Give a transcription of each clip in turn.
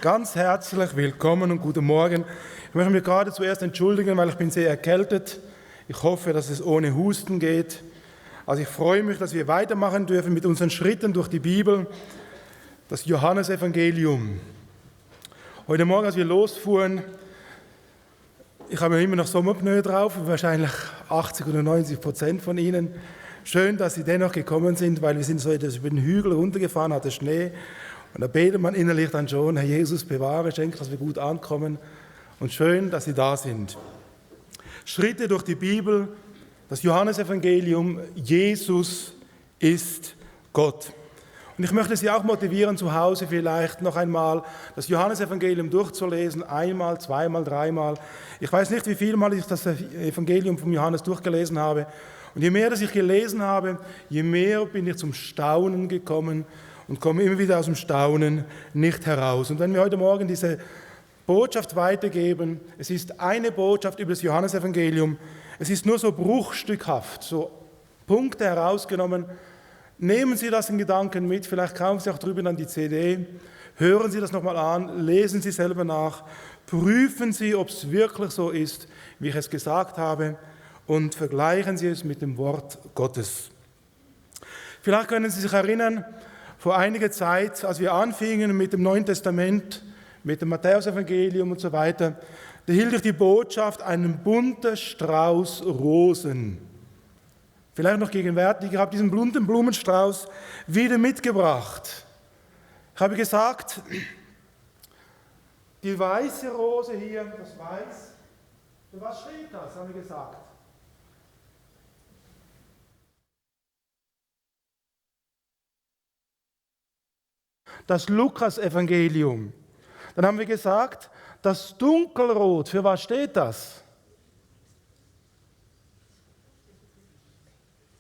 Ganz herzlich willkommen und guten Morgen. Ich möchte mich gerade zuerst entschuldigen, weil ich bin sehr erkältet. Ich hoffe, dass es ohne Husten geht. Also ich freue mich, dass wir weitermachen dürfen mit unseren Schritten durch die Bibel, das Johannesevangelium. Heute Morgen, als wir losfuhren, ich habe immer noch Sommerpneu drauf, wahrscheinlich 80 oder 90% von Ihnen. Schön, dass Sie dennoch gekommen sind, weil wir sind so etwas über den Hügel runtergefahren, hatte Schnee. Und da betet man innerlich dann schon, Herr Jesus, bewahre, schenke, dass wir gut ankommen. Und schön, dass Sie da sind. Schritte durch die Bibel, das Johannesevangelium, Jesus ist Gott. Und ich möchte Sie auch motivieren, zu Hause vielleicht noch einmal das Johannesevangelium durchzulesen, einmal, zweimal, dreimal. Ich weiß nicht, wie viel Mal ich das Evangelium von Johannes durchgelesen habe. Und je mehr das ich gelesen habe, je mehr bin ich zum Staunen gekommen und komme immer wieder aus dem Staunen nicht heraus. Und wenn wir heute Morgen diese Botschaft weitergeben, es ist eine Botschaft über das Johannesevangelium, es ist nur so bruchstückhaft, so Punkte herausgenommen. Nehmen Sie das in Gedanken mit, vielleicht kaufen Sie auch drüben an die CD, hören Sie das nochmal an, lesen Sie selber nach, prüfen Sie, ob es wirklich so ist, wie ich es gesagt habe, und vergleichen Sie es mit dem Wort Gottes. Vielleicht können Sie sich erinnern, vor einiger Zeit, als wir anfingen mit dem Neuen Testament, mit dem Matthäusevangelium und so weiter, da hielt ich die Botschaft, einen bunten Strauß Rosen. Vielleicht noch gegenwärtig, ich habe diesen bunten Blumenstrauß wieder mitgebracht. Ich habe gesagt, die weiße Rose hier, das Weiß, für was steht das, haben wir gesagt? Das Lukas-Evangelium. Dann haben wir gesagt, das Dunkelrot, für was steht das?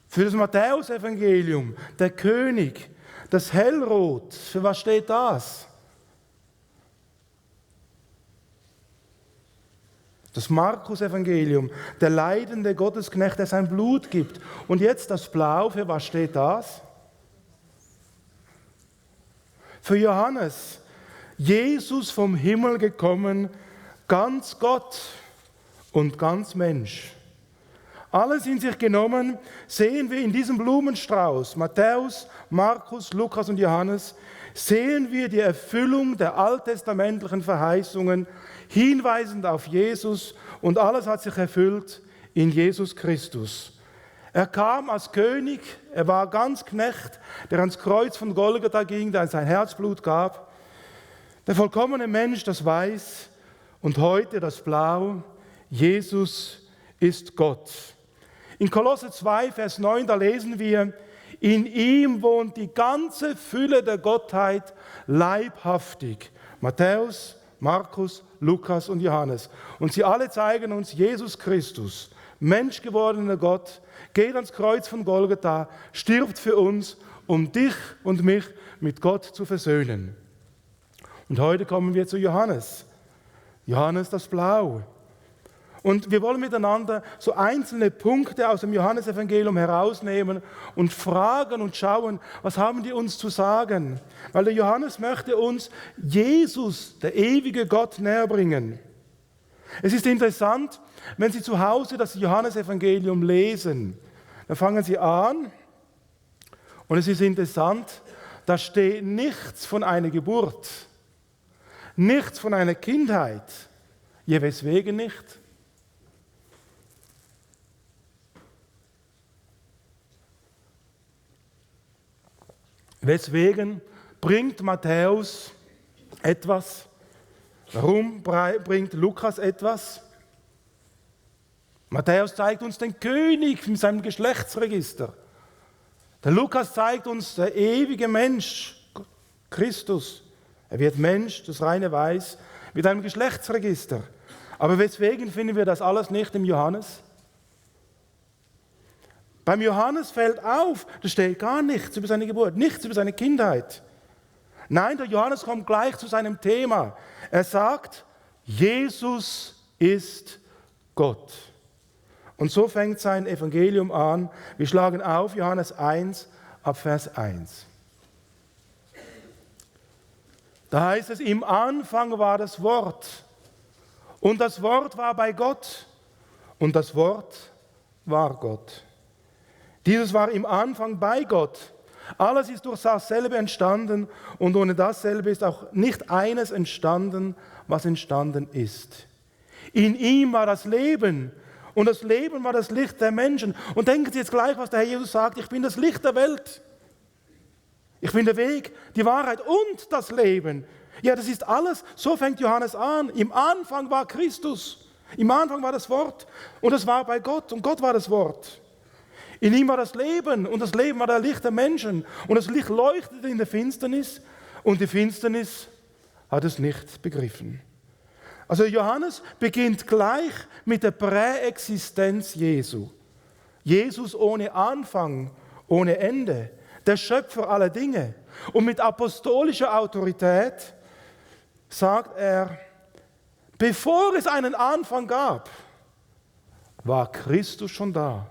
Für das Matthäus-Evangelium, der König. Das Hellrot, für was steht das? Das Markus-Evangelium, der leidende Gottesknecht, der sein Blut gibt. Und jetzt das Blau, für was steht das? Für Johannes, Jesus vom Himmel gekommen, ganz Gott und ganz Mensch. Alles in sich genommen sehen wir in diesem Blumenstrauß, Matthäus, Markus, Lukas und Johannes, sehen wir die Erfüllung der alttestamentlichen Verheißungen, hinweisend auf Jesus, und alles hat sich erfüllt in Jesus Christus. Er kam als König, er war ganz Knecht, der ans Kreuz von Golgatha ging, der sein Herzblut gab. Der vollkommene Mensch, das Weiß, und heute das Blau. Jesus ist Gott. In Kolosser 2, Vers 9, da lesen wir, in ihm wohnt die ganze Fülle der Gottheit leibhaftig. Matthäus, Markus, Lukas und Johannes. Und sie alle zeigen uns Jesus Christus, menschgewordener Gott, geht ans Kreuz von Golgatha, stirbt für uns, um dich und mich mit Gott zu versöhnen. Und heute kommen wir zu Johannes. Johannes das Blau. Und wir wollen miteinander so einzelne Punkte aus dem Johannesevangelium herausnehmen und fragen und schauen, was haben die uns zu sagen? Weil der Johannes möchte uns Jesus, der ewige Gott, näher bringen. Es ist interessant, wenn Sie zu Hause das Johannesevangelium lesen, dann fangen Sie an und es ist interessant, da steht nichts von einer Geburt, nichts von einer Kindheit. Ja, weswegen nicht? Weswegen bringt Matthäus etwas? Warum bringt Lukas etwas? Matthäus zeigt uns den König mit seinem Geschlechtsregister. Der Lukas zeigt uns der ewige Mensch, Christus. Er wird Mensch, das reine Weiß, mit einem Geschlechtsregister. Aber weswegen finden wir das alles nicht im Johannes? Beim Johannes fällt auf, da steht gar nichts über seine Geburt, nichts über seine Kindheit. Nein, der Johannes kommt gleich zu seinem Thema. Er sagt, Jesus ist Gott. Und so fängt sein Evangelium an. Wir schlagen auf Johannes 1 ab Vers 1. Da heißt es, im Anfang war das Wort und das Wort war bei Gott und das Wort war Gott. Dieses war im Anfang bei Gott. Alles ist durch dasselbe entstanden und ohne dasselbe ist auch nicht eines entstanden, was entstanden ist. In ihm war das Leben und das Leben war das Licht der Menschen. Und denken Sie jetzt gleich, was der Herr Jesus sagt, ich bin das Licht der Welt. Ich bin der Weg, die Wahrheit und das Leben. Ja, das ist alles, so fängt Johannes an. Im Anfang war Christus, im Anfang war das Wort und es war bei Gott und Gott war das Wort. In ihm war das Leben und das Leben war das Licht der Menschen. Und das Licht leuchtete in der Finsternis und die Finsternis hat es nicht begriffen. Also Johannes beginnt gleich mit der Präexistenz Jesu. Jesus ohne Anfang, ohne Ende, der Schöpfer aller Dinge. Und mit apostolischer Autorität sagt er, bevor es einen Anfang gab, war Christus schon da.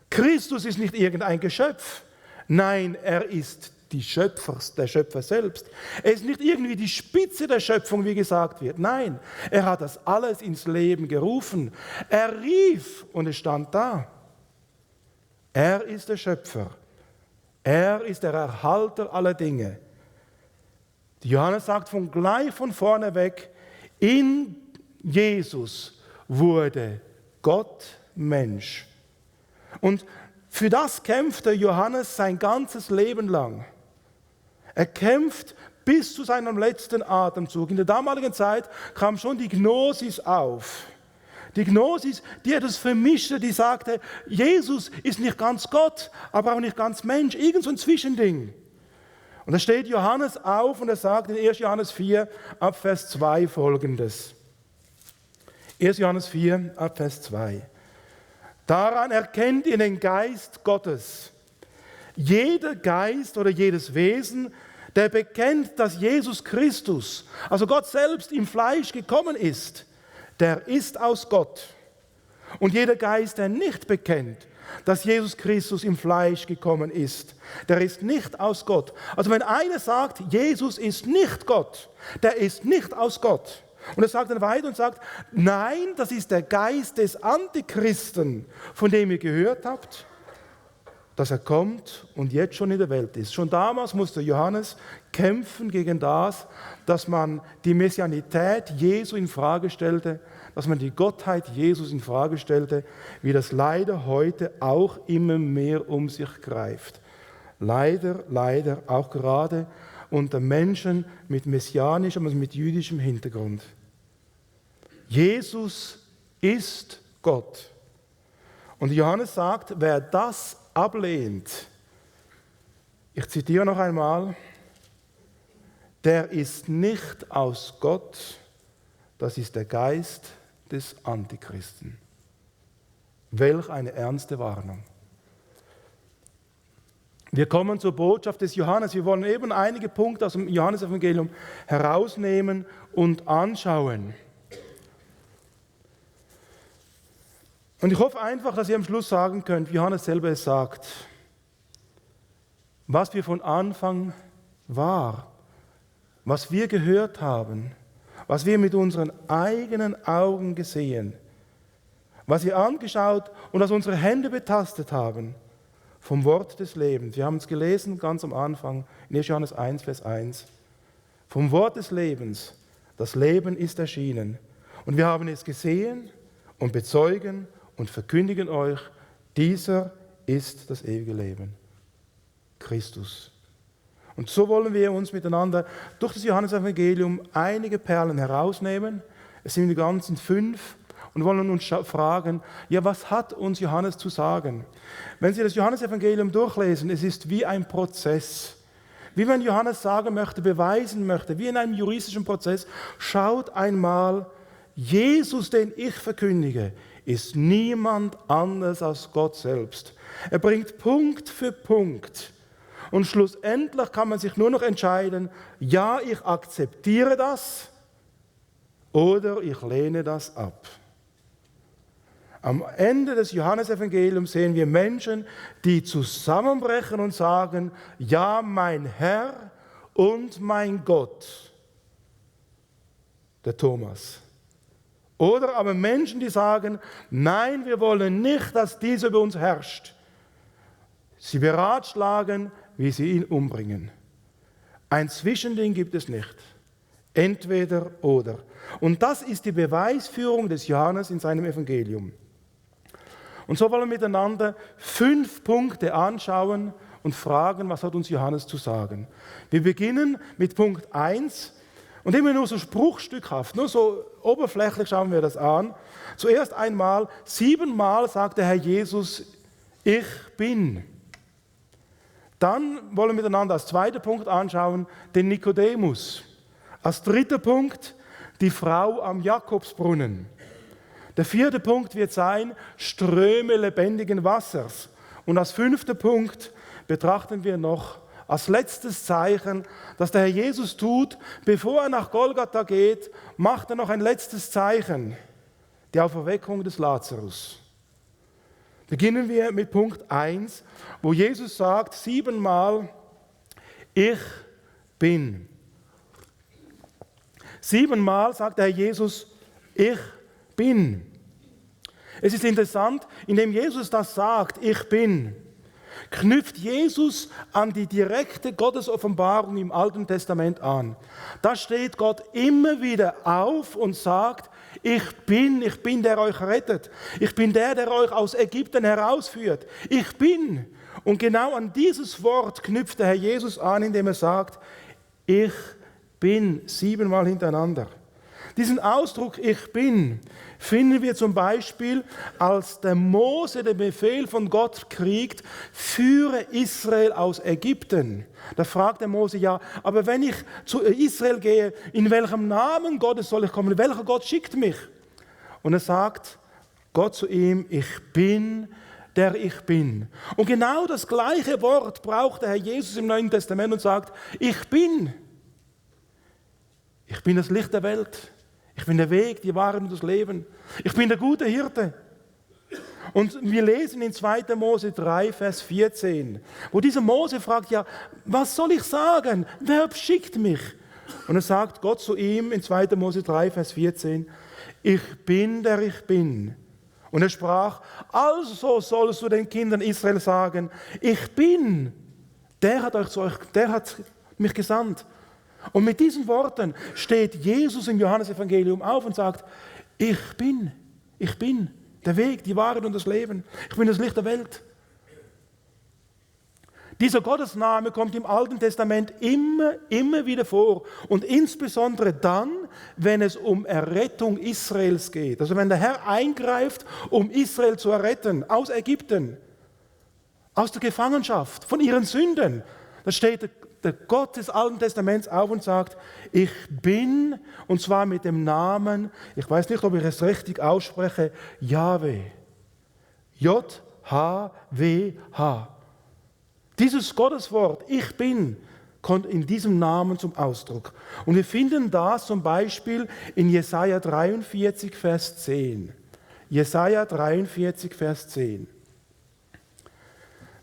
Christus ist nicht irgendein Geschöpf. Nein, er ist der Schöpfer selbst. Er ist nicht irgendwie die Spitze der Schöpfung, wie gesagt wird. Nein, er hat das alles ins Leben gerufen. Er rief und es stand da. Er ist der Schöpfer. Er ist der Erhalter aller Dinge. Johannes sagt gleich von vorne weg, in Jesus wurde Gott Mensch. Und für das kämpfte Johannes sein ganzes Leben lang. Er kämpft bis zu seinem letzten Atemzug. In der damaligen Zeit kam schon die Gnosis auf. Die Gnosis, die etwas vermischte, die sagte, Jesus ist nicht ganz Gott, aber auch nicht ganz Mensch, irgend so ein Zwischending. Und da steht Johannes auf und er sagt in 1. Johannes 4 ab Vers 2 folgendes. 1. Johannes 4 ab Vers 2. Daran erkennt ihr den Geist Gottes. Jeder Geist oder jedes Wesen, der bekennt, dass Jesus Christus, also Gott selbst im Fleisch gekommen ist, der ist aus Gott. Und jeder Geist, der nicht bekennt, dass Jesus Christus im Fleisch gekommen ist, der ist nicht aus Gott. Also wenn einer sagt, Jesus ist nicht Gott, der ist nicht aus Gott. Und er sagt dann weiter und sagt, nein, das ist der Geist des Antichristen, von dem ihr gehört habt, dass er kommt und jetzt schon in der Welt ist. Schon damals musste Johannes kämpfen gegen das, dass man die Messianität Jesu in Frage stellte, dass man die Gottheit Jesus in Frage stellte, wie das leider heute auch immer mehr um sich greift. Leider auch gerade unter Menschen mit messianischem, also mit jüdischem Hintergrund. Jesus ist Gott. Und Johannes sagt, wer das ablehnt, ich zitiere noch einmal, der ist nicht aus Gott, das ist der Geist des Antichristen. Welch eine ernste Warnung. Wir kommen zur Botschaft des Johannes. Wir wollen eben einige Punkte aus dem Johannesevangelium herausnehmen und anschauen. Und ich hoffe einfach, dass ihr am Schluss sagen könnt, wie Johannes selber es sagt, was wir von Anfang war, was wir gehört haben, was wir mit unseren eigenen Augen gesehen, was wir angeschaut und was unsere Hände betastet haben, vom Wort des Lebens. Wir haben es gelesen ganz am Anfang, in 1. Johannes 1, Vers 1. Vom Wort des Lebens, das Leben ist erschienen. Und wir haben es gesehen und bezeugen und verkündigen euch, dieser ist das ewige Leben. Christus. Und so wollen wir uns miteinander durch das Johannesevangelium einige Perlen herausnehmen. Es sind die ganzen 5. Und wollen uns fragen, ja, was hat uns Johannes zu sagen? Wenn Sie das Johannesevangelium durchlesen, es ist wie ein Prozess. Wie wenn Johannes sagen möchte, beweisen möchte, wie in einem juristischen Prozess, schaut einmal, Jesus, den ich verkündige, ist niemand anders als Gott selbst. Er bringt Punkt für Punkt. Und schlussendlich kann man sich nur noch entscheiden, ja, ich akzeptiere das oder ich lehne das ab. Am Ende des Johannesevangeliums sehen wir Menschen, die zusammenbrechen und sagen, ja, mein Herr und mein Gott, der Thomas. Oder aber Menschen, die sagen, nein, wir wollen nicht, dass dieser über uns herrscht. Sie beratschlagen, wie sie ihn umbringen. Ein Zwischending gibt es nicht. Entweder oder. Und das ist die Beweisführung des Johannes in seinem Evangelium. Und so wollen wir miteinander 5 Punkte anschauen und fragen, was hat uns Johannes zu sagen. Wir beginnen mit Punkt 1 und immer nur so spruchstückhaft, nur so oberflächlich schauen wir das an. Zuerst einmal, 7-mal sagt der Herr Jesus, ich bin. Dann wollen wir miteinander als zweiter Punkt anschauen, den Nikodemus. Als dritter Punkt, die Frau am Jakobsbrunnen. Der 4. Punkt wird sein, Ströme lebendigen Wassers. Und als 5. Punkt betrachten wir noch als letztes Zeichen, das der Herr Jesus tut, bevor er nach Golgatha geht, macht er noch ein letztes Zeichen, die Auferweckung des Lazarus. Beginnen wir mit Punkt 1, wo Jesus sagt 7-mal, ich bin. 7-mal sagt der Herr Jesus, ich bin. Es ist interessant, indem Jesus das sagt, ich bin, knüpft Jesus an die direkte Gottesoffenbarung im Alten Testament an. Da steht Gott immer wieder auf und sagt, ich bin, der euch rettet. Ich bin der euch aus Ägypten herausführt. Ich bin. Und genau an dieses Wort knüpft der Herr Jesus an, indem er sagt, ich bin, 7-mal hintereinander. Diesen Ausdruck, ich bin, finden wir zum Beispiel, als der Mose den Befehl von Gott kriegt, führe Israel aus Ägypten. Da fragt der Mose, ja, aber wenn ich zu Israel gehe, in welchem Namen Gottes soll ich kommen? Welcher Gott schickt mich? Und er sagt Gott zu ihm, ich bin, der ich bin. Und genau das gleiche Wort braucht der Herr Jesus im Neuen Testament und sagt, ich bin. Ich bin das Licht der Welt. Ich bin der Weg, die Wahrheit und das Leben. Ich bin der gute Hirte. Und wir lesen in 2. Mose 3, Vers 14, wo dieser Mose fragt, ja, was soll ich sagen? Wer schickt mich? Und er sagt Gott zu ihm in 2. Mose 3, Vers 14, ich bin, der ich bin. Und er sprach, also sollst du den Kindern Israel sagen, ich bin, der hat mich gesandt. Und mit diesen Worten steht Jesus im Johannesevangelium auf und sagt, ich bin der Weg, die Wahrheit und das Leben. Ich bin das Licht der Welt. Dieser Gottesname kommt im Alten Testament immer wieder vor. Und insbesondere dann, wenn es um Errettung Israels geht. Also wenn der Herr eingreift, um Israel zu erretten, aus Ägypten, aus der Gefangenschaft, von ihren Sünden. Da steht der Gott des Alten Testaments auf und sagt, ich bin, und zwar mit dem Namen, ich weiß nicht, ob ich es richtig ausspreche, Jahwe. J-H-W-H. Dieses Gotteswort, ich bin, kommt in diesem Namen zum Ausdruck. Und wir finden das zum Beispiel in Jesaja 43, Vers 10. Jesaja 43, Vers 10.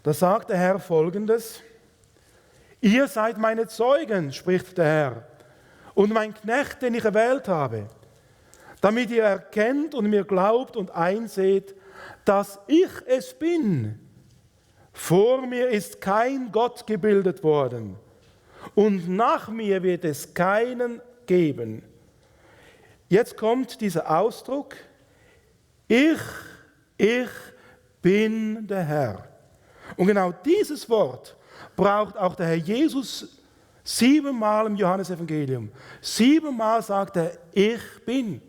Da sagt der Herr Folgendes, ihr seid meine Zeugen, spricht der Herr, und mein Knecht, den ich erwählt habe, damit ihr erkennt und mir glaubt und einseht, dass ich es bin. Vor mir ist kein Gott gebildet worden, und nach mir wird es keinen geben. Jetzt kommt dieser Ausdruck, ich bin der Herr. Und genau dieses Wort braucht auch der Herr Jesus 7-mal im Johannesevangelium. 7-mal sagt er, ich bin.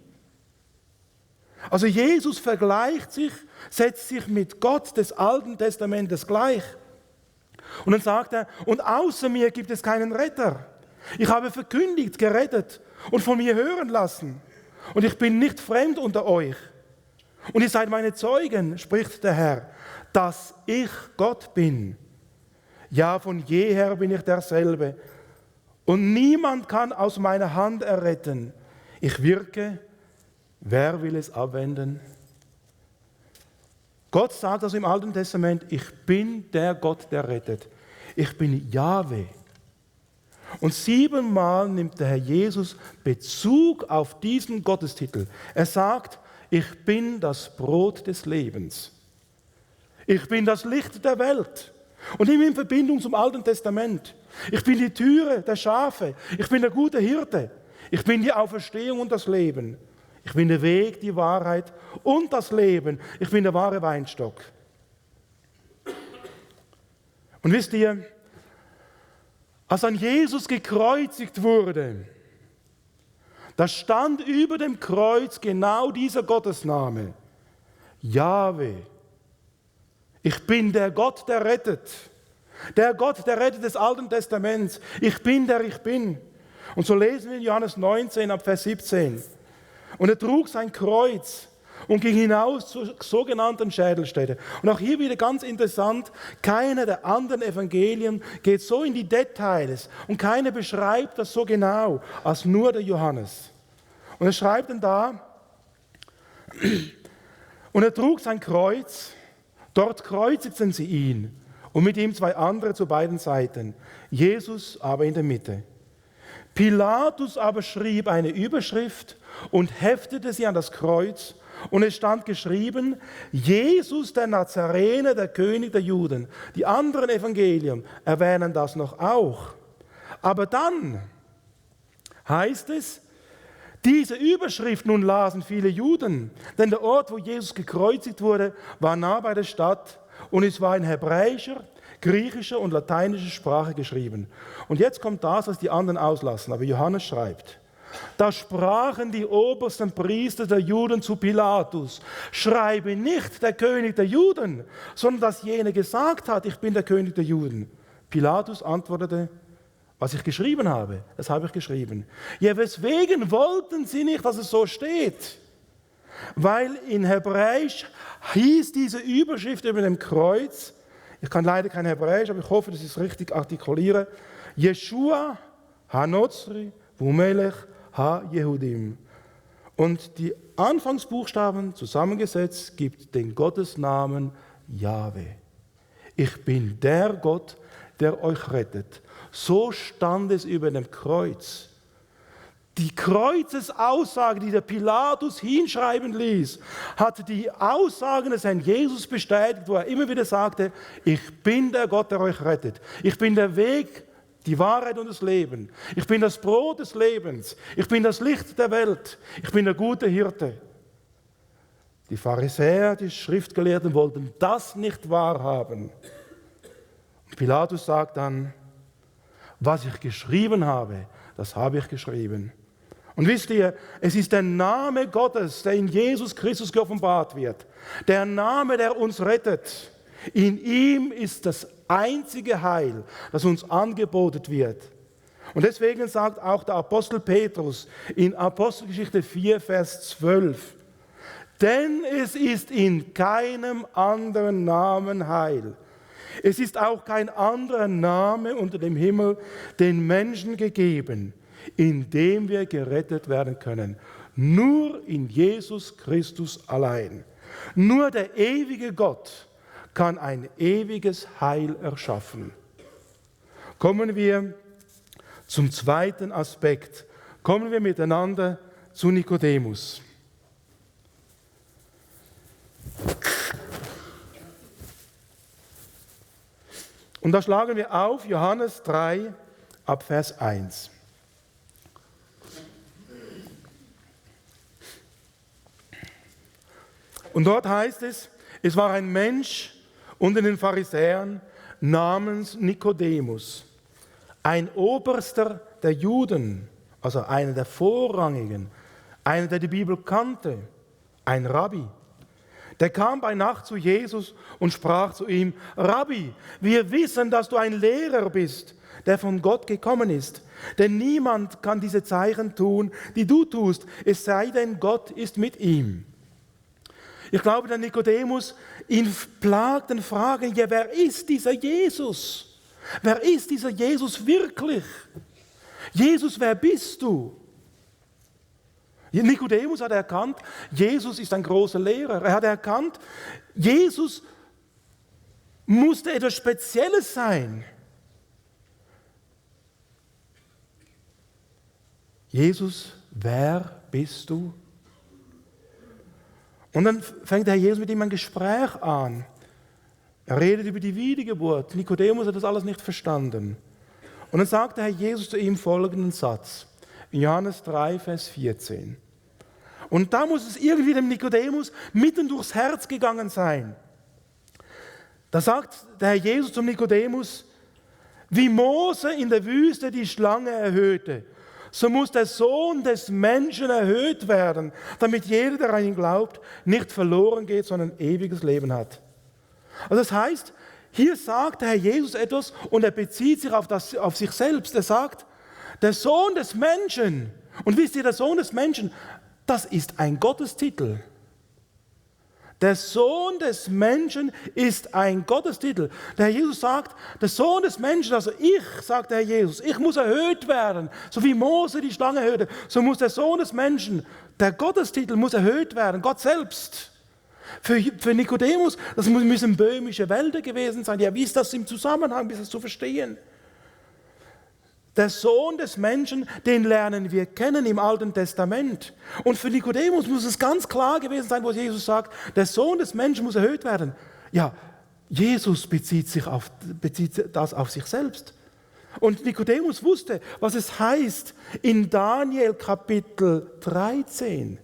Also Jesus vergleicht sich, setzt sich mit Gott des Alten Testamentes gleich. Und dann sagt er, und außer mir gibt es keinen Retter. Ich habe verkündigt, gerettet und von mir hören lassen. Und ich bin nicht fremd unter euch. Und ihr seid meine Zeugen, spricht der Herr, dass ich Gott bin. Ja, von jeher bin ich derselbe. Und niemand kann aus meiner Hand erretten. Ich wirke, wer will es abwenden? Gott sagt also im Alten Testament, ich bin der Gott, der rettet. Ich bin Jahwe. Und 7-mal nimmt der Herr Jesus Bezug auf diesen Gottestitel. Er sagt, ich bin das Brot des Lebens. Ich bin das Licht der Welt. Und immer in Verbindung zum Alten Testament. Ich bin die Türe der Schafe. Ich bin der gute Hirte. Ich bin die Auferstehung und das Leben. Ich bin der Weg, die Wahrheit und das Leben. Ich bin der wahre Weinstock. Und wisst ihr, als an Jesus gekreuzigt wurde, da stand über dem Kreuz genau dieser Gottesname. Jahwe. Ich bin der Gott, der rettet. Der Gott, der rettet des Alten Testaments. Ich bin, der ich bin. Und so lesen wir in Johannes 19 ab Vers 17. Und er trug sein Kreuz und ging hinaus zur sogenannten Schädelstätte. Und auch hier wieder ganz interessant, keiner der anderen Evangelien geht so in die Details und keiner beschreibt das so genau als nur der Johannes. Und er schreibt dann da, und er trug sein Kreuz, dort kreuzigten sie ihn und mit ihm 2 andere zu beiden Seiten, Jesus aber in der Mitte. Pilatus aber schrieb eine Überschrift und heftete sie an das Kreuz, und es stand geschrieben, Jesus der Nazarener, der König der Juden. Die anderen Evangelien erwähnen das noch auch. Aber dann heißt es, diese Überschrift nun lasen viele Juden, denn der Ort, wo Jesus gekreuzigt wurde, war nah bei der Stadt und es war in hebräischer, griechischer und lateinischer Sprache geschrieben. Und jetzt kommt das, was die anderen auslassen, aber Johannes schreibt, da sprachen die obersten Priester der Juden zu Pilatus, schreibe nicht der König der Juden, sondern dass jener gesagt hat, ich bin der König der Juden. Pilatus antwortete, was ich geschrieben habe, das habe ich geschrieben. Ja, weswegen wollten sie nicht, dass es so steht? Weil in Hebräisch hieß diese Überschrift über dem Kreuz, ich kann leider kein Hebräisch, aber ich hoffe, dass ich es richtig artikuliere, Yeshua ha-Nozri v'melech ha-Yehudim. Und die Anfangsbuchstaben zusammengesetzt gibt den Gottesnamen Jahwe. Ich bin der Gott, der euch rettet. So stand es über dem Kreuz. Die Kreuzesaussage, die der Pilatus hinschreiben ließ, hat die Aussagen des Herrn Jesus bestätigt, wo er immer wieder sagte, ich bin der Gott, der euch rettet. Ich bin der Weg, die Wahrheit und das Leben. Ich bin das Brot des Lebens. Ich bin das Licht der Welt. Ich bin der gute Hirte. Die Pharisäer, die Schriftgelehrten wollten das nicht wahrhaben. Pilatus sagt dann, was ich geschrieben habe, das habe ich geschrieben. Und wisst ihr, es ist der Name Gottes, der in Jesus Christus geoffenbart wird. Der Name, der uns rettet. In ihm ist das einzige Heil, das uns angeboten wird. Und deswegen sagt auch der Apostel Petrus in Apostelgeschichte 4, Vers 12, denn es ist in keinem anderen Namen Heil. Es ist auch kein anderer Name unter dem Himmel den Menschen gegeben, in dem wir gerettet werden können. Nur in Jesus Christus allein. Nur der ewige Gott kann ein ewiges Heil erschaffen. Kommen wir zum zweiten Aspekt. Kommen wir miteinander zu Nikodemus. Und da schlagen wir auf Johannes 3 ab Vers 1. Und dort heißt es, es war ein Mensch unter den Pharisäern namens Nikodemus, ein Oberster der Juden, also einer der Vorrangigen, einer, der die Bibel kannte, ein Rabbi. Der kam bei Nacht zu Jesus und sprach zu ihm, Rabbi, wir wissen, dass du ein Lehrer bist, der von Gott gekommen ist. Denn niemand kann diese Zeichen tun, die du tust, es sei denn, Gott ist mit ihm. Ich glaube, der Nikodemus, ihn plagten Fragen, ja, wer ist dieser Jesus? Wer ist dieser Jesus wirklich? Jesus, wer bist du? Nikodemus hat erkannt, Jesus ist ein großer Lehrer. Er hat erkannt, Jesus musste etwas Spezielles sein. Jesus, wer bist du? Und dann fängt der Herr Jesus mit ihm ein Gespräch an. Er redet über die Wiedergeburt. Nikodemus hat das alles nicht verstanden. Und dann sagt der Herr Jesus zu ihm folgenden Satz. In Johannes 3, Vers 14. Und da muss es irgendwie dem Nikodemus mitten durchs Herz gegangen sein. Da sagt der Herr Jesus zum Nikodemus, wie Mose in der Wüste die Schlange erhöhte, so muss der Sohn des Menschen erhöht werden, damit jeder, der an ihn glaubt, nicht verloren geht, sondern ewiges Leben hat. Also das heißt, hier sagt der Herr Jesus etwas und er bezieht sich auf sich selbst. Er sagt, der Sohn des Menschen, und wisst ihr, der Sohn des Menschen, das ist ein Gottestitel. Der Sohn des Menschen ist ein Gottestitel. Der Herr Jesus sagt, der Sohn des Menschen, also ich, sagt der Herr Jesus, ich muss erhöht werden. So wie Mose die Schlange erhöhte, so muss der Sohn des Menschen, der Gottestitel muss erhöht werden, Gott selbst. Für Nikodemus, das müssen böhmische Wälder gewesen sein. Ja, wie ist das im Zusammenhang, wie ist das zu verstehen? Der Sohn des Menschen, den lernen wir kennen im Alten Testament. Und für Nikodemus muss es ganz klar gewesen sein, wo Jesus sagt, der Sohn des Menschen muss erhöht werden. Ja, Jesus bezieht das auf sich selbst. Und Nikodemus wusste, was es heißt in Daniel Kapitel 13.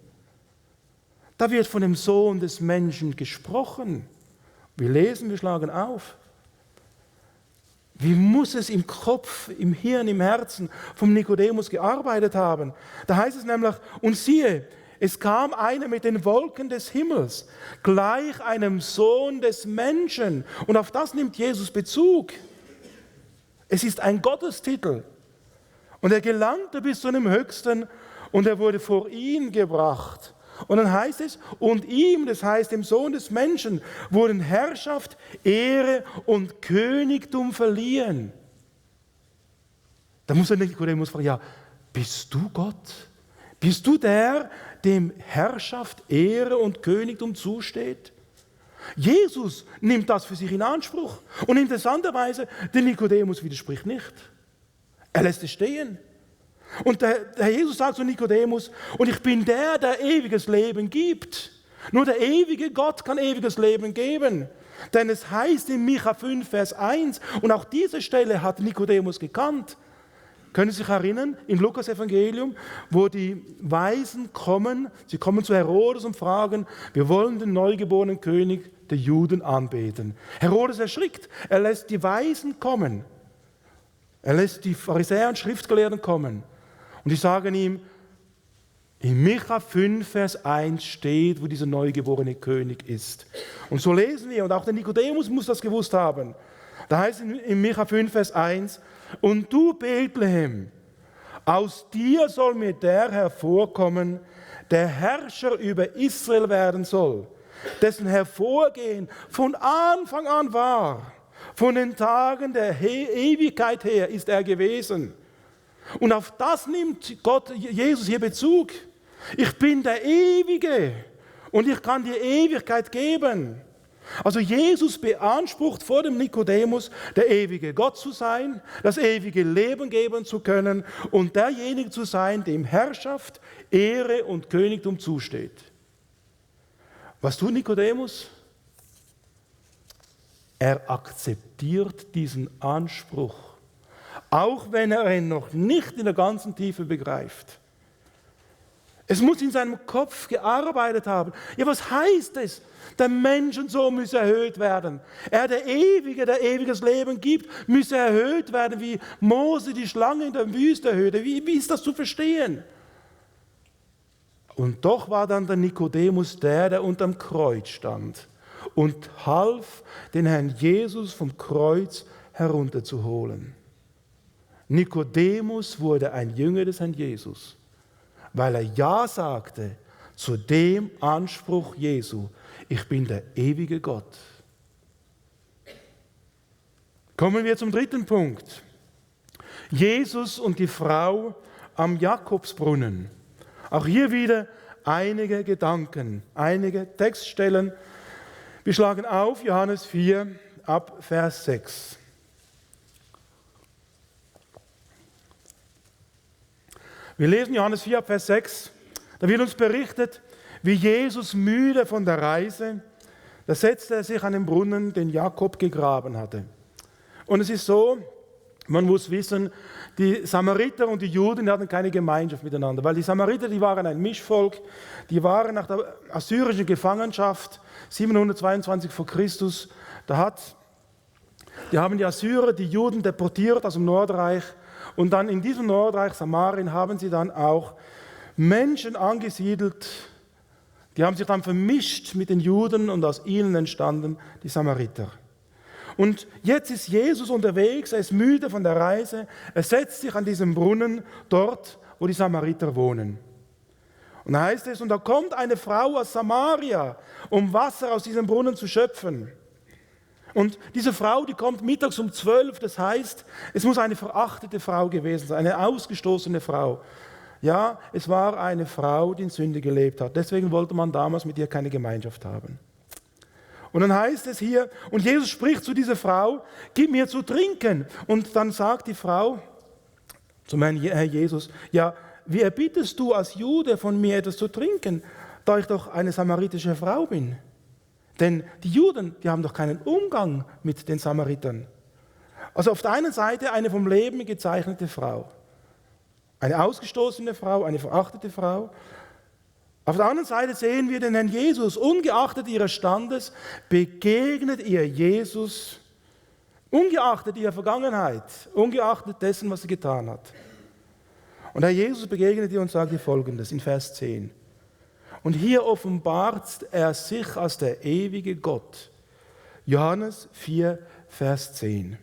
Da wird von dem Sohn des Menschen gesprochen. Wir lesen, wir schlagen auf. Wie muss es im Kopf, im Hirn, im Herzen vom Nikodemus gearbeitet haben? Da heißt es nämlich, und siehe, es kam einer mit den Wolken des Himmels, gleich einem Sohn des Menschen. Und auf das nimmt Jesus Bezug. Es ist ein Gottestitel. Und er gelangte bis zu dem Höchsten und er wurde vor ihn gebracht. Und dann heißt es, und ihm, das heißt dem Sohn des Menschen, wurden Herrschaft, Ehre und Königtum verliehen. Da muss der Nikodemus fragen, ja, bist du Gott? Bist du der, dem Herrschaft, Ehre und Königtum zusteht? Jesus nimmt das für sich in Anspruch. Und interessanterweise, der Nikodemus widerspricht nicht. Er lässt es stehen. Und der Herr Jesus sagt zu Nikodemus, und ich bin der, der ewiges Leben gibt. Nur der ewige Gott kann ewiges Leben geben. Denn es heißt in Micha 5, Vers 1, und auch diese Stelle hat Nikodemus gekannt. Können Sie sich erinnern, im Lukas-Evangelium, wo die Weisen kommen, sie kommen zu Herodes und fragen, wir wollen den neugeborenen König der Juden anbeten. Herodes erschrickt, er lässt die Weisen kommen. Er lässt die Pharisäer und Schriftgelehrten kommen. Und die sagen ihm, in Micha 5, Vers 1 steht, wo dieser neugeborene König ist. Und so lesen wir, und auch der Nikodemus muss das gewusst haben. Da heißt es in Micha 5, Vers 1, und du, Bethlehem, aus dir soll mir der hervorkommen, der Herrscher über Israel werden soll, dessen Hervorgehen von Anfang an war. Von den Tagen der Ewigkeit her ist er gewesen. Und auf das nimmt Jesus hier Bezug. Ich bin der Ewige und ich kann dir Ewigkeit geben. Also Jesus beansprucht vor dem Nikodemus, der ewige Gott zu sein, das ewige Leben geben zu können und derjenige zu sein, dem Herrschaft, Ehre und Königtum zusteht. Was tut Nikodemus? Er akzeptiert diesen Anspruch, auch wenn er ihn noch nicht in der ganzen Tiefe begreift. Es muss in seinem Kopf gearbeitet haben. Ja, was heißt es? Der Menschensohn muss erhöht werden. Er, der Ewige, der ewiges Leben gibt, muss erhöht werden, wie Mose die Schlange in der Wüste erhöhte. Wie ist das zu verstehen? Und doch war dann der Nikodemus der unterm Kreuz stand und half, den Herrn Jesus vom Kreuz herunterzuholen. Nikodemus wurde ein Jünger des Herrn Jesus, weil er Ja sagte zu dem Anspruch Jesu, ich bin der ewige Gott. Kommen wir zum dritten Punkt. Jesus und die Frau am Jakobsbrunnen. Auch hier wieder einige Gedanken, einige Textstellen. Wir schlagen auf Johannes 4 ab Vers 6. Wir lesen Johannes 4, Vers 6. Da wird uns berichtet, wie Jesus müde von der Reise, da setzte er sich an den Brunnen, den Jakob gegraben hatte. Und es ist so, man muss wissen, die Samariter und die Juden, die hatten keine Gemeinschaft miteinander, weil die Samariter, die waren ein Mischvolk, die waren nach der assyrischen Gefangenschaft 722 vor Christus, die haben die Assyrer, die Juden deportiert aus dem Nordreich und dann in diesem Nordreich Samarien haben sie dann auch Menschen angesiedelt, die haben sich dann vermischt mit den Juden und aus ihnen entstanden die Samariter. Und jetzt ist Jesus unterwegs, er ist müde von der Reise, er setzt sich an diesem Brunnen dort, wo die Samariter wohnen. Und da heißt es, und da kommt eine Frau aus Samaria, um Wasser aus diesem Brunnen zu schöpfen. Und diese Frau, die kommt mittags um 12, das heißt, es muss eine verachtete Frau gewesen sein, eine ausgestoßene Frau. Ja, es war eine Frau, die in Sünde gelebt hat. Deswegen wollte man damals mit ihr keine Gemeinschaft haben. Und dann heißt es hier, und Jesus spricht zu dieser Frau, gib mir zu trinken. Und dann sagt die Frau zum Herrn Jesus, ja, wie erbittest du als Jude von mir etwas zu trinken, da ich doch eine samaritische Frau bin? Denn die Juden, die haben doch keinen Umgang mit den Samaritern. Also auf der einen Seite eine vom Leben gezeichnete Frau, eine ausgestoßene Frau, eine verachtete Frau. Auf der anderen Seite sehen wir den Herrn Jesus, ungeachtet ihres Standes, begegnet ihr Jesus, ungeachtet ihrer Vergangenheit, ungeachtet dessen, was sie getan hat. Und Herr Jesus begegnet ihr und sagt ihr Folgendes in Vers 10. Und hier offenbart er sich als der ewige Gott. Johannes 4, Vers 10.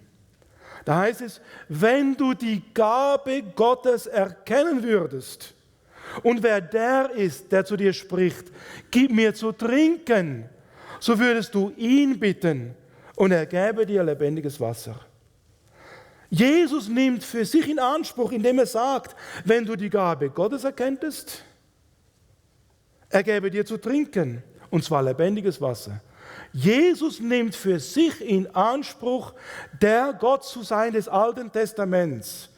Da heißt es, wenn du die Gabe Gottes erkennen würdest, und wer der ist, der zu dir spricht, gib mir zu trinken, so würdest du ihn bitten und er gäbe dir lebendiges Wasser. Jesus nimmt für sich in Anspruch, indem er sagt, wenn du die Gabe Gottes erkenntest, er gäbe dir zu trinken, und zwar lebendiges Wasser. Jesus nimmt für sich in Anspruch, der Gott zu sein des Alten Testaments.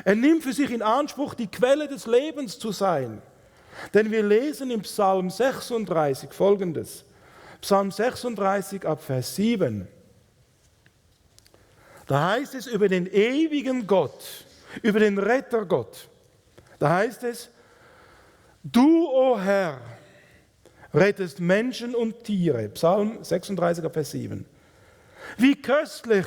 Er nimmt für sich in Anspruch, die Quelle des Lebens zu sein. Denn wir lesen im Psalm 36 Folgendes. Psalm 36 ab Vers 7. Da heißt es über den ewigen Gott, über den Rettergott. Da heißt es, du, o Herr, rettest Menschen und Tiere. Psalm 36 ab Vers 7. Wie köstlich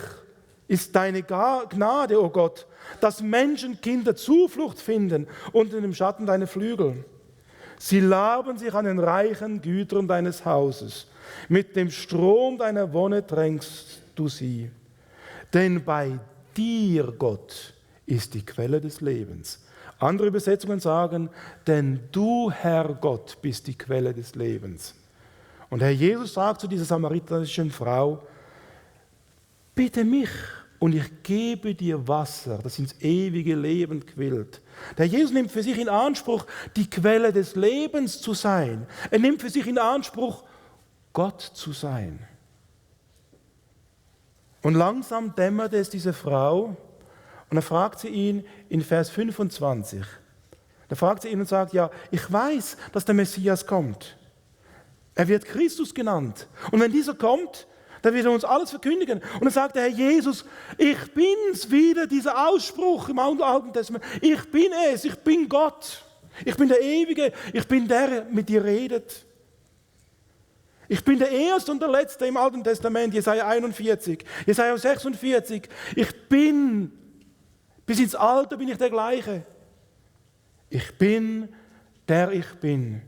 ist deine Gnade, o Gott, dass Menschenkinder Zuflucht finden unter dem Schatten deiner Flügel. Sie laben sich an den reichen Gütern deines Hauses. Mit dem Strom deiner Wonne tränkst du sie. Denn bei dir, Gott, ist die Quelle des Lebens. Andere Übersetzungen sagen, denn du, Herr Gott, bist die Quelle des Lebens. Und Herr Jesus sagt zu dieser samaritanischen Frau, bitte mich und ich gebe dir Wasser, das ins ewige Leben quillt. Der Jesus nimmt für sich in Anspruch, die Quelle des Lebens zu sein. Er nimmt für sich in Anspruch, Gott zu sein. Und langsam dämmert es diese Frau und dann fragt sie ihn in Vers 25. Da fragt sie ihn und sagt, ja, ich weiß, dass der Messias kommt. Er wird Christus genannt. Und wenn dieser kommt, dann wird er uns alles verkündigen. Und dann sagt der Herr Jesus, ich bin's, wieder dieser Ausspruch im Alten Testament. Ich bin es, ich bin Gott. Ich bin der Ewige, ich bin der, der mit dir redet. Ich bin der Erste und der Letzte im Alten Testament, Jesaja 41, Jesaja 46. Ich bin, bis ins Alter bin ich der Gleiche. Ich bin, der ich bin.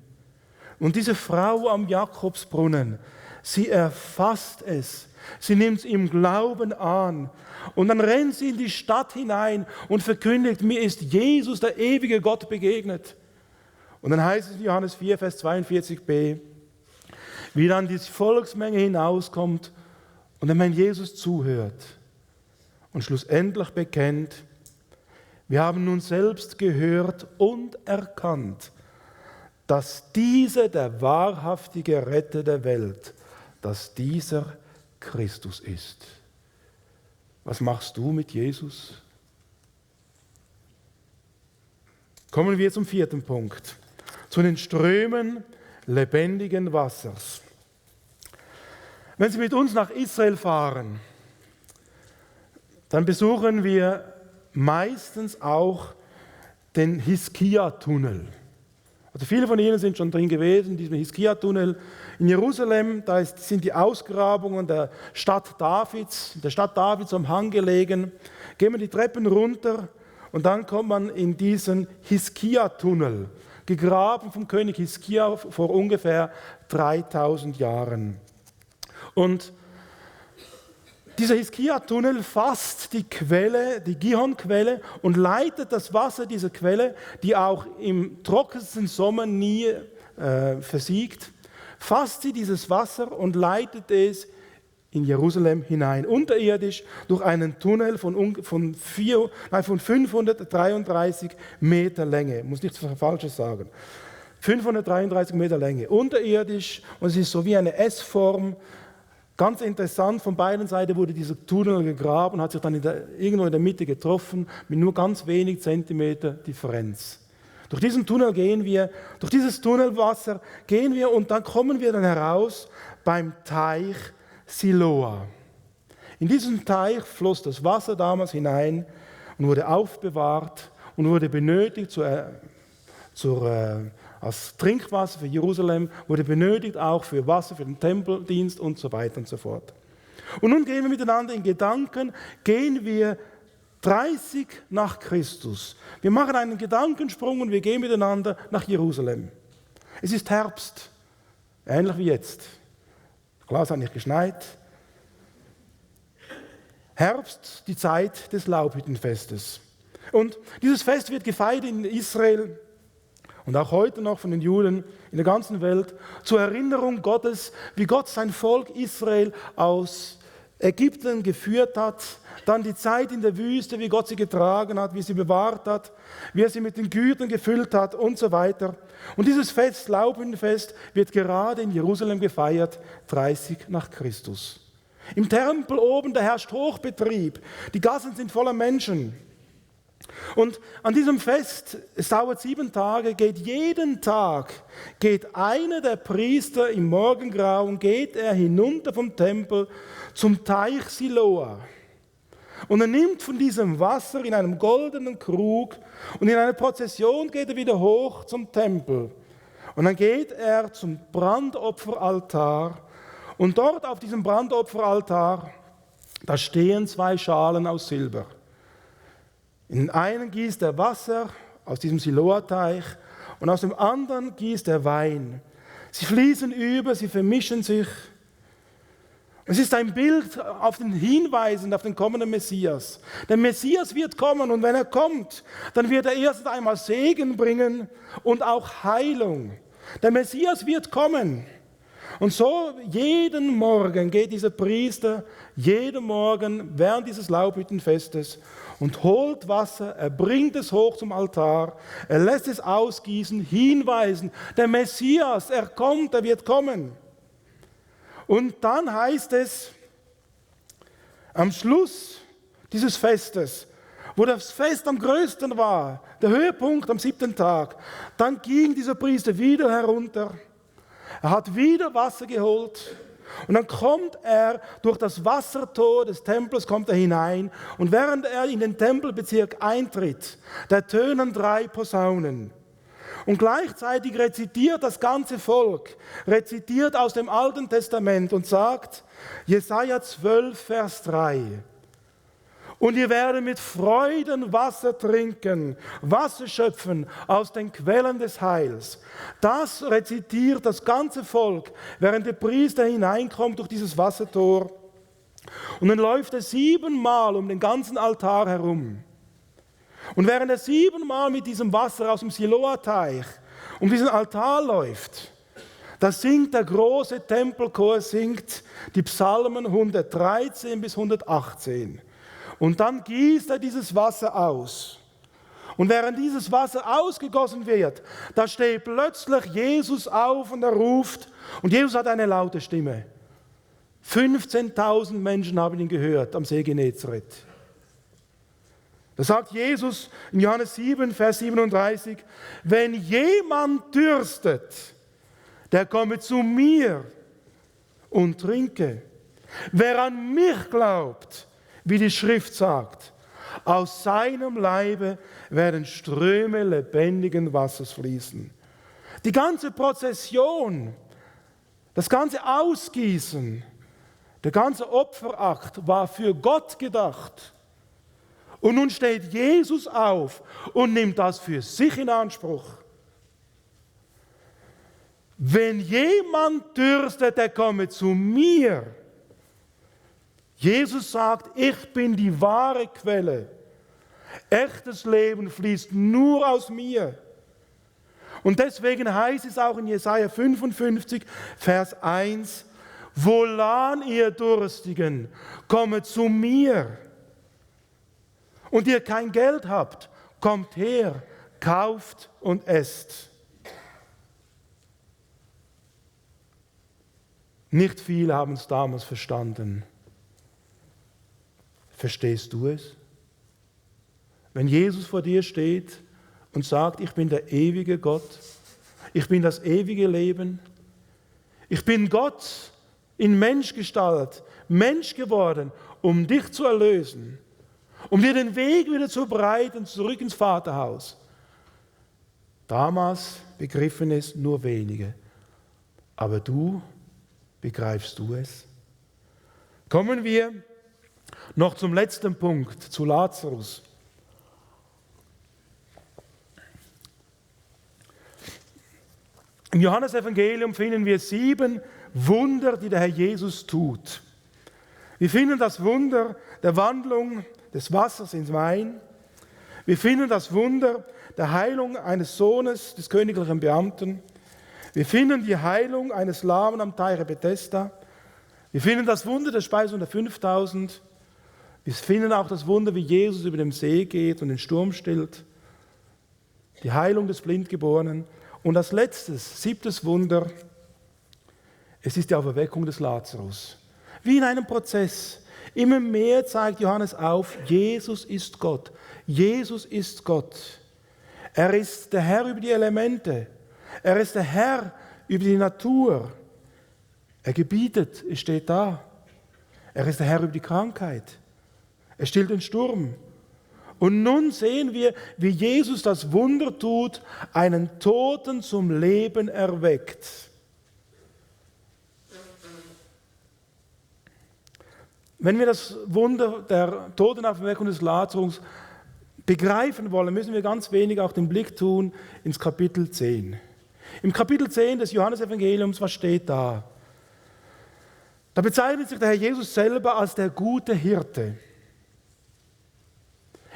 Und diese Frau am Jakobsbrunnen, sie erfasst es, sie nimmt es im Glauben an und dann rennt sie in die Stadt hinein und verkündigt, mir ist Jesus, der ewige Gott, begegnet. Und dann heißt es in Johannes 4, Vers 42b, wie dann die Volksmenge hinauskommt und dem Herrn Jesus zuhört und schlussendlich bekennt, wir haben nun selbst gehört und erkannt, dass dieser der wahrhaftige Retter der Welt, dass dieser Christus ist. Was machst du mit Jesus? Kommen wir zum 4. Punkt, zu den Strömen lebendigen Wassers. Wenn Sie mit uns nach Israel fahren, dann besuchen wir meistens auch den Hiskia-Tunnel. Also viele von Ihnen sind schon drin gewesen, in diesem Hiskia-Tunnel in Jerusalem. Da sind die Ausgrabungen der Stadt Davids am Hang gelegen. Gehen wir die Treppen runter und dann kommt man in diesen Hiskia-Tunnel, gegraben vom König Hiskia vor ungefähr 3000 Jahren. Und dieser Hiskia-Tunnel fasst die Quelle, die Gihon-Quelle, und leitet das Wasser dieser Quelle, die auch im trockensten Sommer nie versiegt, fasst sie dieses Wasser und leitet es in Jerusalem hinein, unterirdisch durch einen Tunnel von 533 Meter Länge. Ich muss nichts Falsches sagen. 533 Meter Länge, unterirdisch, und es ist so wie eine S-Form. Ganz interessant, von beiden Seiten wurde dieser Tunnel gegraben, hat sich dann irgendwo in der Mitte getroffen, mit nur ganz wenig Zentimeter Differenz. Durch diesen Tunnel gehen wir, durch dieses Tunnelwasser gehen wir, und dann kommen wir dann heraus beim Teich Siloa. In diesen Teich floss das Wasser damals hinein und wurde aufbewahrt und wurde benötigt als Trinkwasser für Jerusalem, wurde benötigt auch für Wasser, für den Tempeldienst und so weiter und so fort. Und nun gehen wir miteinander in Gedanken, gehen wir 30 nach Christus. Wir machen einen Gedankensprung und wir gehen miteinander nach Jerusalem. Es ist Herbst, ähnlich wie jetzt. Klar, es hat nicht geschneit. Herbst, die Zeit des Laubhüttenfestes. Und dieses Fest wird gefeiert in Israel und auch heute noch von den Juden in der ganzen Welt zur Erinnerung Gottes, wie Gott sein Volk Israel aus Ägypten geführt hat, dann die Zeit in der Wüste, wie Gott sie getragen hat, wie sie bewahrt hat, wie er sie mit den Gütern gefüllt hat und so weiter. Und dieses Fest, Laubhüttenfest, wird gerade in Jerusalem gefeiert, 30 nach Christus. Im Tempel oben, da herrscht Hochbetrieb, die Gassen sind voller Menschen. Und an diesem Fest, es dauert 7 Tage, jeden Tag einer der Priester im Morgengrauen, geht er hinunter vom Tempel zum Teich Siloa. Und er nimmt von diesem Wasser in einem goldenen Krug und in einer Prozession geht er wieder hoch zum Tempel. Und dann geht er zum Brandopferaltar und dort auf diesem Brandopferaltar, da stehen 2 Schalen aus Silber. In den einen gießt er Wasser aus diesem Siloa-Teich und aus dem anderen gießt er Wein. Sie fließen über, sie vermischen sich. Es ist ein Bild auf den Hinweisen auf den kommenden Messias. Der Messias wird kommen und wenn er kommt, dann wird er erst einmal Segen bringen und auch Heilung. Der Messias wird kommen. Und so jeden Morgen geht dieser Priester, jeden Morgen während dieses Laubhüttenfestes und holt Wasser, er bringt es hoch zum Altar, er lässt es ausgießen, hinweisen, der Messias, er kommt, er wird kommen. Und dann heißt es, am Schluss dieses Festes, wo das Fest am größten war, der Höhepunkt am 7. Tag, dann ging dieser Priester wieder herunter, er hat wieder Wasser geholt und dann kommt er durch das Wassertor des Tempels kommt er hinein und während er in den Tempelbezirk eintritt, da tönen 3 Posaunen. Und gleichzeitig rezitiert das ganze Volk, rezitiert aus dem Alten Testament und sagt, Jesaja 12, Vers 3, und ihr werdet mit Freuden Wasser trinken, Wasser schöpfen aus den Quellen des Heils. Das rezitiert das ganze Volk, während der Priester hineinkommt durch dieses Wassertor. Und dann läuft er 7-mal um den ganzen Altar herum. Und während er 7-mal mit diesem Wasser aus dem Siloa-Teich um diesen Altar läuft, da singt der große Tempelchor, singt die Psalmen 113 bis 118. Und dann gießt er dieses Wasser aus. Und während dieses Wasser ausgegossen wird, da steht plötzlich Jesus auf und er ruft. Und Jesus hat eine laute Stimme. 15.000 Menschen haben ihn gehört am See Genezareth. Da sagt Jesus in Johannes 7, Vers 37, wenn jemand dürstet, der komme zu mir und trinke. Wer an mich glaubt, wie die Schrift sagt, aus seinem Leibe werden Ströme lebendigen Wassers fließen. Die ganze Prozession, das ganze Ausgießen, der ganze Opferakt war für Gott gedacht. Und nun steht Jesus auf und nimmt das für sich in Anspruch. Wenn jemand dürstet, der komme zu mir. Jesus sagt, ich bin die wahre Quelle. Echtes Leben fließt nur aus mir. Und deswegen heißt es auch in Jesaja 55, Vers 1, wohlan ihr Durstigen, kommet zu mir. Und ihr kein Geld habt, kommt her, kauft und esst. Nicht viele haben es damals verstanden. Verstehst du es? Wenn Jesus vor dir steht und sagt, ich bin der ewige Gott, ich bin das ewige Leben, ich bin Gott in Menschgestalt, Mensch geworden, um dich zu erlösen, um dir den Weg wieder zu bereiten, zurück ins Vaterhaus. Damals begriffen es nur wenige, aber du, begreifst du es? Kommen wir noch zum letzten Punkt, zu Lazarus. Im Johannesevangelium finden wir 7 Wunder, die der Herr Jesus tut. Wir finden das Wunder der Wandlung des Wassers ins Wein. Wir finden das Wunder der Heilung eines Sohnes des königlichen Beamten. Wir finden die Heilung eines Lahmen am Teich Bethesda. Wir finden das Wunder der Speisung der 5000. Wir finden auch das Wunder, wie Jesus über den See geht und den Sturm stillt. Die Heilung des Blindgeborenen. Und als letztes, 7. Wunder, es ist die Auferweckung des Lazarus. Wie in einem Prozess. Immer mehr zeigt Johannes auf, Jesus ist Gott. Jesus ist Gott. Er ist der Herr über die Elemente. Er ist der Herr über die Natur. Er gebietet, es steht da. Er ist der Herr über die Krankheit. Er stillt den Sturm. Und nun sehen wir, wie Jesus das Wunder tut, einen Toten zum Leben erweckt. Wenn wir das Wunder der Totenauferweckung des Lazarus begreifen wollen, müssen wir ganz wenig auch den Blick tun ins Kapitel 10. Im Kapitel 10 des Johannesevangeliums, was steht da? Da bezeichnet sich der Herr Jesus selber als der gute Hirte.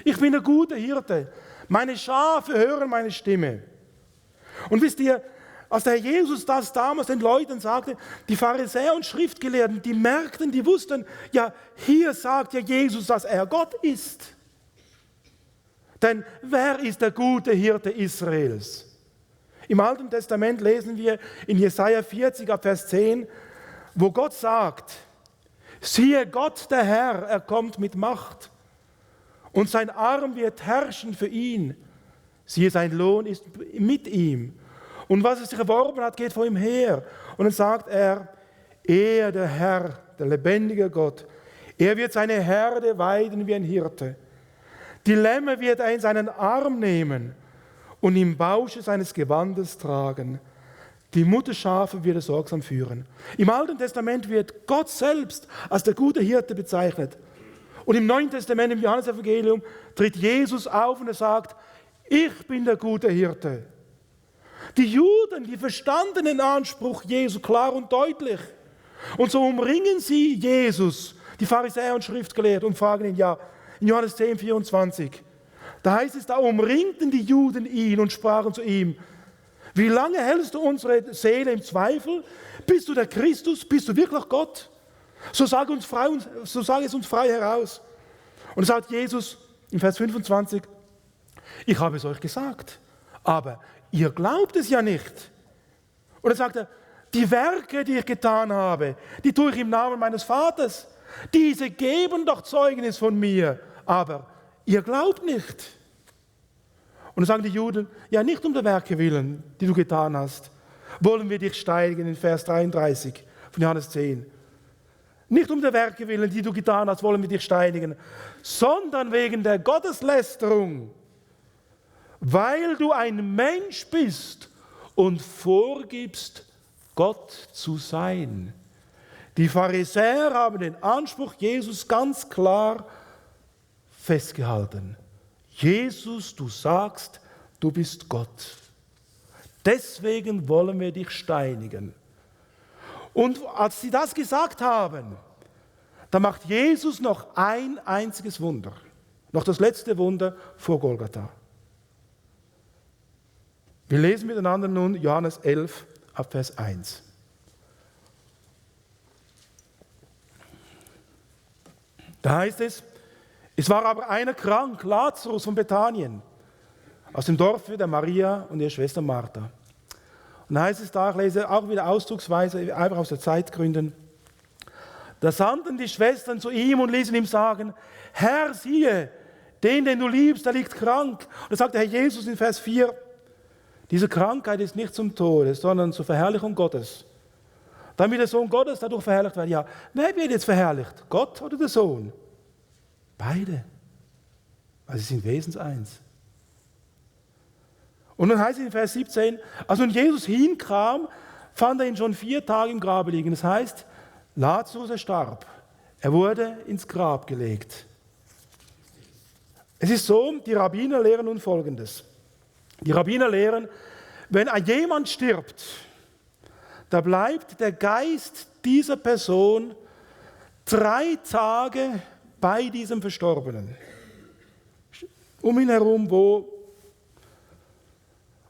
Ich bin der gute Hirte. Meine Schafe hören meine Stimme. Und wisst ihr, als der Herr Jesus das damals den Leuten sagte, die Pharisäer und Schriftgelehrten, die merkten, die wussten, ja, hier sagt ja Jesus, dass er Gott ist. Denn wer ist der gute Hirte Israels? Im Alten Testament lesen wir in Jesaja 40, ab Vers 10, wo Gott sagt, siehe Gott der Herr, er kommt mit Macht. Und sein Arm wird herrschen für ihn. Siehe, sein Lohn ist mit ihm. Und was er sich erworben hat, geht vor ihm her. Und dann sagt er, der Herr, der lebendige Gott, er wird seine Herde weiden wie ein Hirte. Die Lämmer wird er in seinen Arm nehmen und im Bausche seines Gewandes tragen. Die Mutterschafe wird er sorgsam führen. Im Alten Testament wird Gott selbst als der gute Hirte bezeichnet. Und im Neuen Testament, im Johannesevangelium, tritt Jesus auf und er sagt, ich bin der gute Hirte. Die Juden, die verstanden den Anspruch Jesu klar und deutlich. Und so umringen sie Jesus, die Pharisäer und Schriftgelehrten, und fragen ihn, ja, in Johannes 10, 24, da heißt es, da umringten die Juden ihn und sprachen zu ihm, wie lange hältst du unsere Seele im Zweifel? Bist du der Christus? Bist du wirklich Gott? So sage es uns frei heraus. Und sagt Jesus in Vers 25, ich habe es euch gesagt, aber ihr glaubt es ja nicht. Und dann sagt er, die Werke, die ich getan habe, die tue ich im Namen meines Vaters. Diese geben doch Zeugnis von mir, aber ihr glaubt nicht. Und dann sagen die Juden, ja, nicht um der Werke willen, die du getan hast, wollen wir dich steinigen, in Vers 33 von Johannes 10. Nicht um der Werke willen, die du getan hast, wollen wir dich steinigen, sondern wegen der Gotteslästerung, weil du ein Mensch bist und vorgibst, Gott zu sein. Die Pharisäer haben den Anspruch Jesus ganz klar festgehalten. Jesus, du sagst, du bist Gott. Deswegen wollen wir dich steinigen. Und als sie das gesagt haben, da macht Jesus noch ein einziges Wunder. Noch das letzte Wunder vor Golgatha. Wir lesen miteinander nun Johannes 11 ab Vers 1. Da heißt es, es war aber einer krank, Lazarus von Bethanien, aus dem Dorfe der Maria und ihrer Schwester Martha. Und da heißt es da, ich lese auch wieder ausdrucksweise, einfach aus der Zeitgründen. Da sandten die Schwestern zu ihm und ließen ihm sagen, Herr, siehe, den du liebst, der liegt krank. Und da sagt der Herr Jesus in Vers 4, diese Krankheit ist nicht zum Tode, sondern zur Verherrlichung Gottes. Damit der Sohn Gottes dadurch verherrlicht wird. Ja, wer wird jetzt verherrlicht? Gott oder der Sohn? Beide. Also sie sind wesenseins. Und dann heißt es in Vers 17, als nun Jesus hinkam, fand er ihn schon 4 Tage im Grabe liegen. Das heißt, Lazarus erstarb. Er wurde ins Grab gelegt. Es ist so, die Rabbiner lehren nun Folgendes. Die Rabbiner lehren, wenn jemand stirbt, da bleibt der Geist dieser Person 3 Tage bei diesem Verstorbenen. Um ihn herum,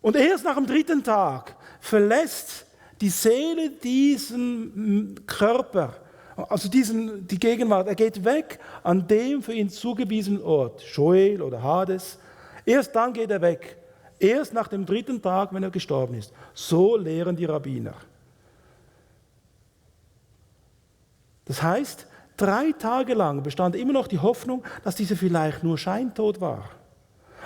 und erst nach dem 3. Tag verlässt die Seele diesen Körper, also die Gegenwart, er geht weg an dem für ihn zugewiesenen Ort, Sheol oder Hades. Erst dann geht er weg. Erst nach dem 3. Tag, wenn er gestorben ist. So lehren die Rabbiner. Das heißt, 3 Tage lang bestand immer noch die Hoffnung, dass dieser vielleicht nur scheintot war.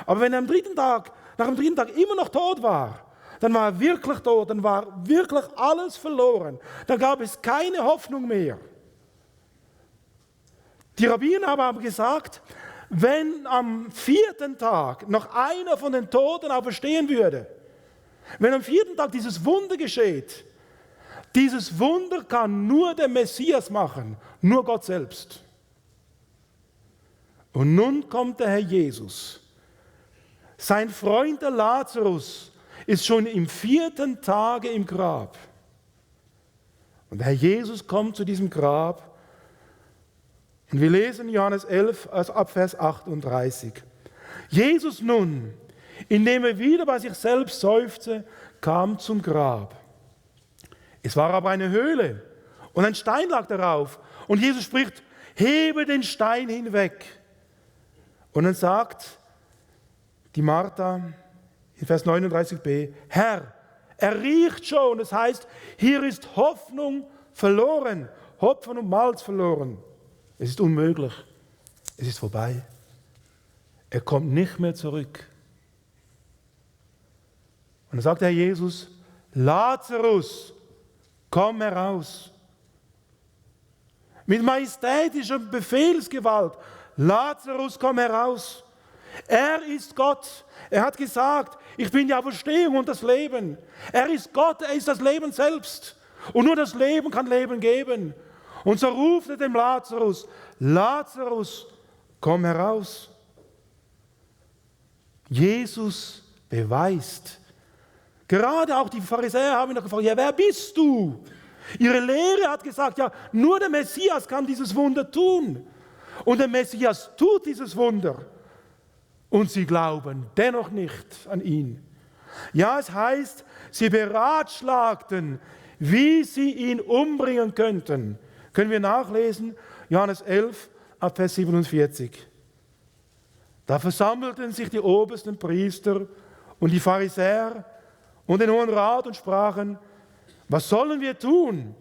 Aber wenn er nach dem 3. Tag immer noch tot war, dann war er wirklich tot, dann war wirklich alles verloren. Dann gab es keine Hoffnung mehr. Die Rabbiner haben aber gesagt, wenn am 4. Tag noch einer von den Toten auferstehen würde, wenn am 4. Tag dieses Wunder geschieht, dieses Wunder kann nur der Messias machen, nur Gott selbst. Und nun kommt der Herr Jesus. Sein Freund der Lazarus ist schon im 4. Tage im Grab. Und der Herr Jesus kommt zu diesem Grab. Und wir lesen Johannes 11 ab Vers 38. Jesus nun, indem er wieder bei sich selbst seufzte, kam zum Grab. Es war aber eine Höhle und ein Stein lag darauf. Und Jesus spricht, hebe den Stein hinweg. Und dann sagt die Martha in Vers 39b, Herr, er riecht schon. Das heißt, hier ist Hoffnung verloren, Hopfen und Malz verloren. Es ist unmöglich. Es ist vorbei. Er kommt nicht mehr zurück. Und dann sagt der Herr Jesus, Lazarus, komm heraus. Mit majestätischer Befehlsgewalt, Lazarus, komm heraus. Er ist Gott. Er hat gesagt, ich bin die Auferstehung und das Leben. Er ist Gott, er ist das Leben selbst. Und nur das Leben kann Leben geben. Und so ruft er dem Lazarus, Lazarus, komm heraus. Jesus beweist. Gerade auch die Pharisäer haben ihn gefragt, ja, wer bist du? Ihre Lehre hat gesagt, ja, nur der Messias kann dieses Wunder tun. Und der Messias tut dieses Wunder. Und sie glauben dennoch nicht an ihn. Ja, es heißt, sie beratschlagten, wie sie ihn umbringen könnten. Können wir nachlesen, Johannes 11, ab Vers 47. Da versammelten sich die obersten Priester und die Pharisäer und den Hohen Rat und sprachen, was sollen wir tun?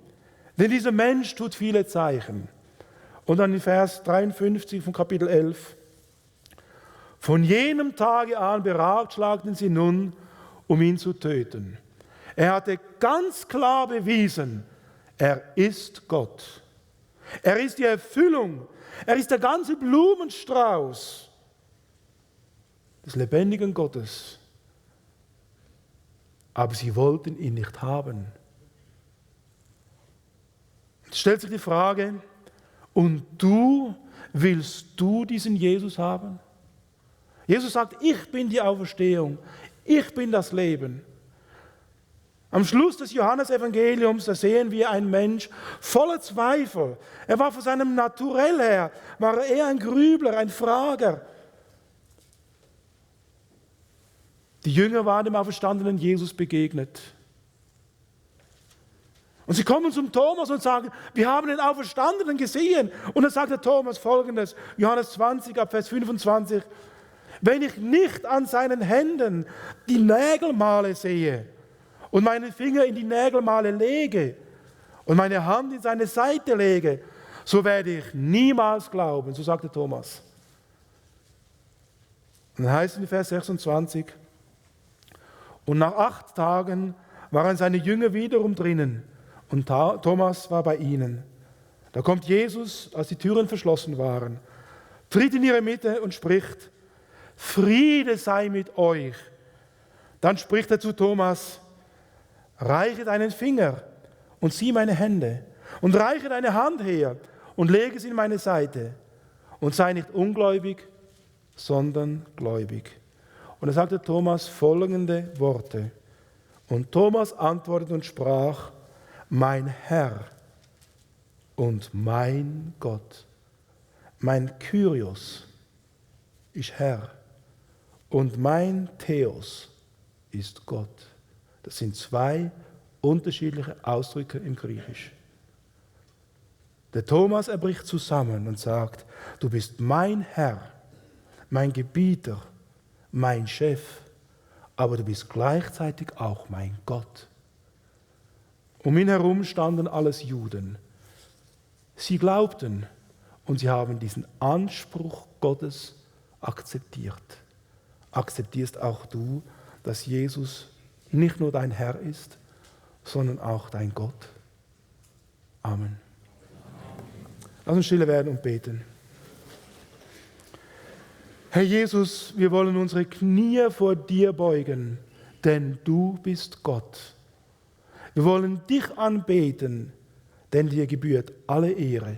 Denn dieser Mensch tut viele Zeichen. Und dann in Vers 53 von Kapitel 11. Von jenem Tage an beratschlagten sie nun, um ihn zu töten. Er hatte ganz klar bewiesen, er ist Gott. Er ist die Erfüllung, er ist der ganze Blumenstrauß des lebendigen Gottes. Aber sie wollten ihn nicht haben. Jetzt stellt sich die Frage, und willst du diesen Jesus haben? Jesus sagt, ich bin die Auferstehung, ich bin das Leben. Am Schluss des Johannesevangeliums, da sehen wir einen Mensch voller Zweifel. Er war von seinem Naturell her, war er eher ein Grübler, ein Frager. Die Jünger waren dem auferstandenen Jesus begegnet. Und sie kommen zum Thomas und sagen, wir haben den Auferstandenen gesehen. Und dann sagt der Thomas Folgendes, Johannes 20, ab Vers 25, wenn ich nicht an seinen Händen die Nägelmale sehe und meine Finger in die Nägelmale lege und meine Hand in seine Seite lege, so werde ich niemals glauben, so sagte Thomas. Und dann heißt es in Vers 26, und nach 8 Tagen waren seine Jünger wiederum drinnen und Thomas war bei ihnen. Da kommt Jesus, als die Türen verschlossen waren, tritt in ihre Mitte und spricht, Friede sei mit euch. Dann spricht er zu Thomas, reiche deinen Finger und sieh meine Hände und reiche deine Hand her und lege sie in meine Seite und sei nicht ungläubig, sondern gläubig. Und da sagte Thomas folgende Worte. Und Thomas antwortete und sprach, mein Herr und mein Gott, mein Kyrios ist Herr und mein Theos ist Gott. Das sind 2 unterschiedliche Ausdrücke im Griechisch. Der Thomas, er bricht zusammen und sagt, du bist mein Herr, mein Gebieter, mein Chef, aber du bist gleichzeitig auch mein Gott. Um ihn herum standen alles Juden. Sie glaubten und sie haben diesen Anspruch Gottes akzeptiert. Akzeptierst auch du, dass Jesus nicht nur dein Herr ist, sondern auch dein Gott? Amen. Lass uns stille werden und beten. Herr Jesus, wir wollen unsere Knie vor dir beugen, denn du bist Gott. Wir wollen dich anbeten, denn dir gebührt alle Ehre.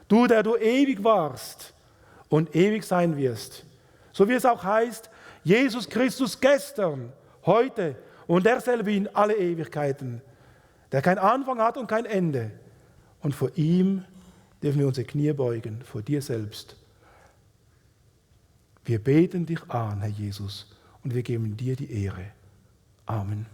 Du, der du ewig warst und ewig sein wirst, so wie es auch heißt, Jesus Christus gestern, heute und derselbe in alle Ewigkeiten, der kein Anfang hat und kein Ende. Und vor ihm dürfen wir unsere Knie beugen, vor dir selbst. Wir beten dich an, Herr Jesus, und wir geben dir die Ehre. Amen.